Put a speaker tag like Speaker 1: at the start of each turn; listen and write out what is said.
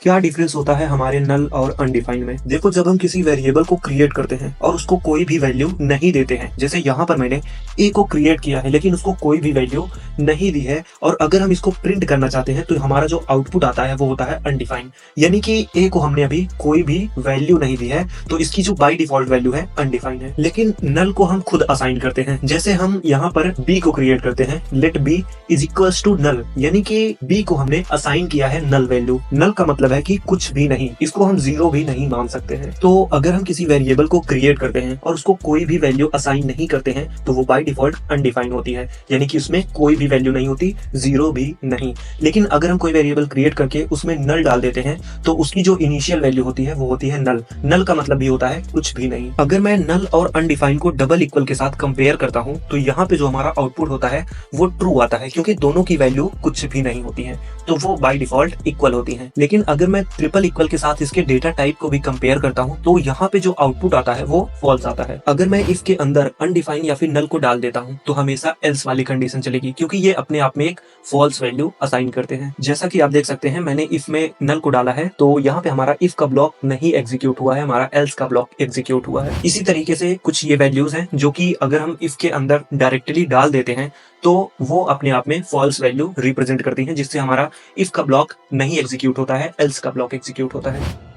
Speaker 1: क्या डिफरेंस होता है हमारे नल और अनडिफाइंड में? देखो, जब हम किसी वेरिएबल को क्रिएट करते हैं और उसको कोई भी वैल्यू नहीं देते हैं, जैसे यहाँ पर मैंने ए को क्रिएट किया है लेकिन उसको कोई भी वैल्यू नहीं दी है, और अगर हम इसको प्रिंट करना चाहते हैं तो हमारा जो आउटपुट आता है वो होता है अनडिफाइंड। यानी कि ए को हमने अभी कोई भी वैल्यू नहीं दी है, तो इसकी जो बाय डिफॉल्ट वैल्यू है अनडिफाइंड है। लेकिन नल को हम खुद असाइन करते हैं। जैसे हम यहाँ पर बी को क्रिएट करते हैं, let b is equals to null, यानी कि बी को हमने असाइन किया है नल वैल्यू। नल का मतलब है कि कुछ भी नहीं, इसको हम जीरो भी नहीं मान सकते हैं। तो अगर हम किसी वेरिएबल को क्रिएट करते हैं और उसको कोई भी वैल्यू असाइन नहीं करते हैं तो वो बाय डिफॉल्ट अनडिफाइंड होती है, यानी कि उसमें कोई भी वैल्यू नहीं होती, जीरो भी नहीं। लेकिन अगर हम कोई वेरिएबल क्रिएट करके उसमें नल डाल देते हैं तो उसकी जो इनिशियल वैल्यू होती है वो होती है नल। नल का मतलब भी होता है कुछ भी नहीं। अगर मैं नल और अनडिफाइंड को डबल इक्वल के साथ कंपेयर करता हूं तो यहाँ पे जो हमारा आउटपुट होता है वो ट्रू आता है, क्योंकि दोनों की वैल्यू कुछ भी नहीं होती है, तो वो बाय डिफॉल्ट इक्वल होती है। लेकिन अगर मैं ट्रिपल इक्वल के साथ इसके डेटा टाइप को भी कंपेयर करता हूं तो यहाँ पे जो आउटपुट आता है वो फॉल्स आता है। अगर मैं इसके अंदर अनडिफाइंड या फिर नल को डाल देता हूं तो हमेशा एल्स वाली कंडीशन चलेगी, क्योंकि ये अपने आप में एक फॉल्स वैल्यू असाइन करते हैं। जैसा कि आप देख सकते हैं, मैंने इसमें नल को डाला है तो यहाँ पे हमारा इफ का ब्लॉक नहीं एग्जीक्यूट हुआ है, हमारा एल्स का ब्लॉक एग्जीक्यूट हुआ है। इसी तरीके से कुछ ये वैल्यूज हैं जो कि अगर हम इसके अंदर डायरेक्टली डाल देते हैं तो वो अपने आप में फॉल्स वैल्यू रिप्रेजेंट करती हैं, जिससे हमारा इफ का ब्लॉक नहीं एग्जीक्यूट होता है, एल्स का ब्लॉक एग्जीक्यूट होता है।